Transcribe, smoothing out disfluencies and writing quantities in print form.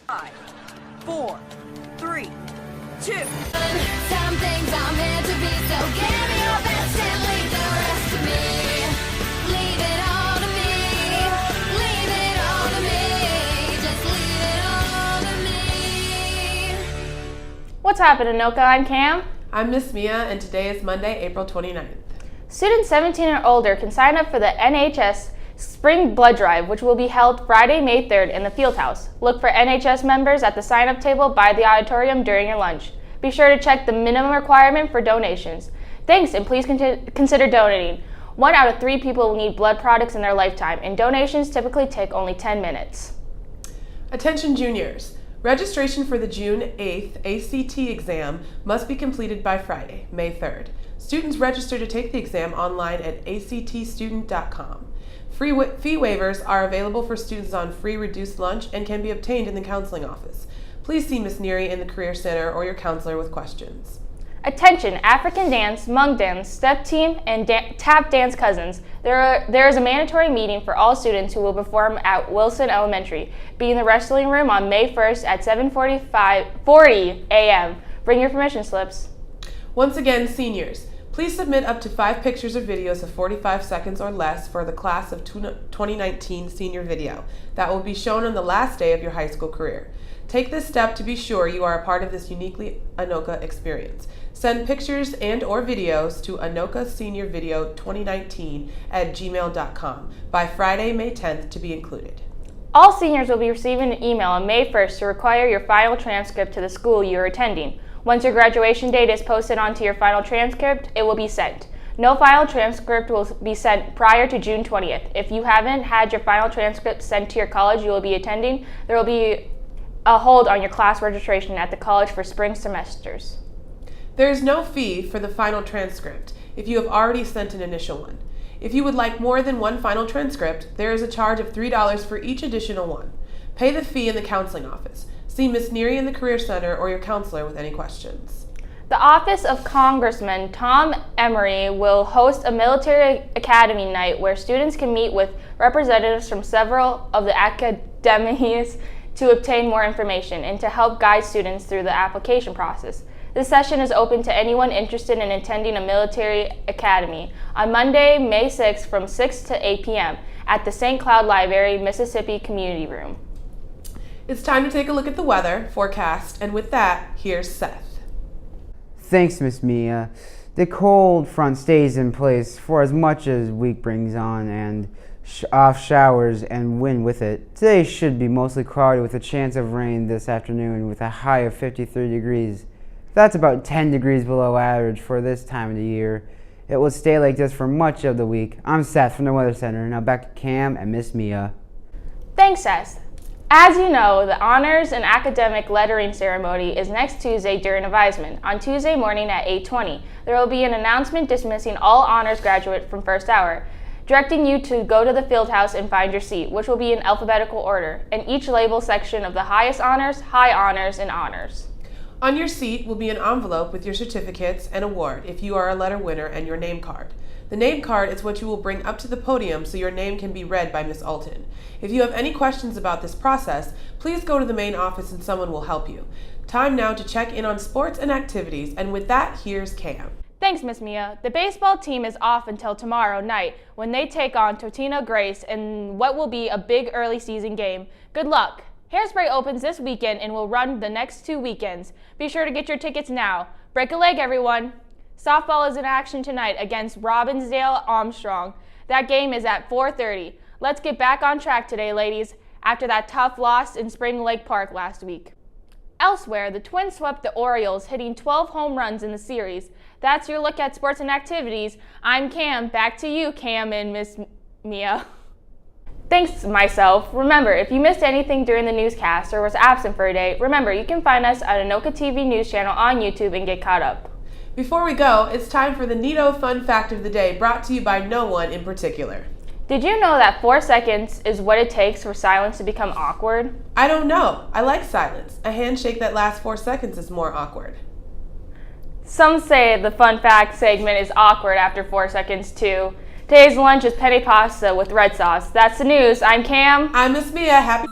5, 4, 3, 2. Some things are meant to be, so give me your best and leave the rest to me. Leave it all to me. Leave it all to me. Just leave it all to me. What's happening, Anoka? I'm Cam. I'm Miss Mia, and today is Monday, April 29th. Students 17 and older can sign up for the NHS Spring Blood Drive, which will be held Friday, May 3rd in the Fieldhouse. Look for NHS members at the sign-up table by the auditorium during your lunch. Be sure to check the minimum requirement for donations. Thanks, and please consider donating. 1 out of 3 people will need blood products in their lifetime, and donations typically take only 10 minutes. Attention juniors. Registration for the June 8th ACT exam must be completed by Friday, May 3rd. Students register to take the exam online at actstudent.com. Fee waivers are available for students on free reduced lunch and can be obtained in the counseling office. Please see Ms. Neary in the Career Center or your counselor with questions. Attention, African dance, Hmong dance, step team, and tap dance cousins. There is a mandatory meeting for all students who will perform at Wilson Elementary. Be in the wrestling room on May 1st at 7:40 a.m. Bring your permission slips. Once again, seniors, please submit up to 5 pictures or videos of 45 seconds or less for the class of 2019 senior video that will be shown on the last day of your high school career. Take this step to be sure you are a part of this uniquely Anoka experience. Send pictures and or videos to anokaseniorvideo2019@gmail.com by Friday, May 10th to be included. All seniors will be receiving an email on May 1st to require your final transcript to the school you are attending. Once your graduation date is posted onto your final transcript, it will be sent. No final transcript will be sent prior to June 20th. If you haven't had your final transcript sent to your college you will be attending, there will be a hold on your class registration at the college for spring semesters. There is no fee for the final transcript if you have already sent an initial one. If you would like more than one final transcript, there is a charge of $3 for each additional one. Pay the fee in the counseling office. See Ms. Neary in the Career Center or your counselor with any questions. The Office of Congressman Tom Emery will host a military academy night where students can meet with representatives from several of the academies to obtain more information and to help guide students through the application process. This session is open to anyone interested in attending a military academy on Monday, May 6th from 6 to 8 p.m. at the St. Cloud Library, Mississippi Community Room. It's time to take a look at the weather forecast, and with that, here's Seth. Thanks, Miss Mia. The cold front stays in place for as much as week brings on and off showers and wind with it. Today should be mostly cloudy with a chance of rain this afternoon with a high of 53 degrees. That's about 10 degrees below average for this time of the year. It will stay like this for much of the week. I'm Seth from the Weather Center. Now back to Cam and Miss Mia. Thanks, Seth. As you know, the Honors and Academic Lettering Ceremony is next Tuesday during advisement. On Tuesday morning at 8:20, there will be an announcement dismissing all honors graduates from first hour, directing you to go to the field house and find your seat, which will be in alphabetical order, and each label section of the highest honors, high honors, and honors. On your seat will be an envelope with your certificates and award if you are a letter winner and your name card. The name card is what you will bring up to the podium so your name can be read by Miss Alton. If you have any questions about this process, please go to the main office and someone will help you. Time now to check in on sports and activities, and with that, here's Cam. Thanks, Miss Mia. The baseball team is off until tomorrow night when they take on Totino Grace in what will be a big early season game. Good luck. Hairspray opens this weekend and will run the next 2 weekends. Be sure to get your tickets now. Break a leg, everyone. Softball is in action tonight against Robbinsdale Armstrong. That game is at 4:30. Let's get back on track today, ladies, after that tough loss in Spring Lake Park last week. Elsewhere, the Twins swept the Orioles, hitting 12 home runs in the series. That's your look at sports and activities. I'm Cam. Back to you, Cam and Miss Mia. Thanks, myself. Remember, if you missed anything during the newscast or was absent for a day, remember you can find us at Anoka TV News Channel on YouTube and get caught up. Before we go, it's time for the Neato Fun Fact of the Day, brought to you by no one in particular. Did you know that 4 seconds is what it takes for silence to become awkward? I don't know. I like silence. A handshake that lasts 4 seconds is more awkward. Some say the fun fact segment is awkward after 4 seconds too. Today's lunch is penne pasta with red sauce. That's the news. I'm Cam. I'm Miss Mia. Happy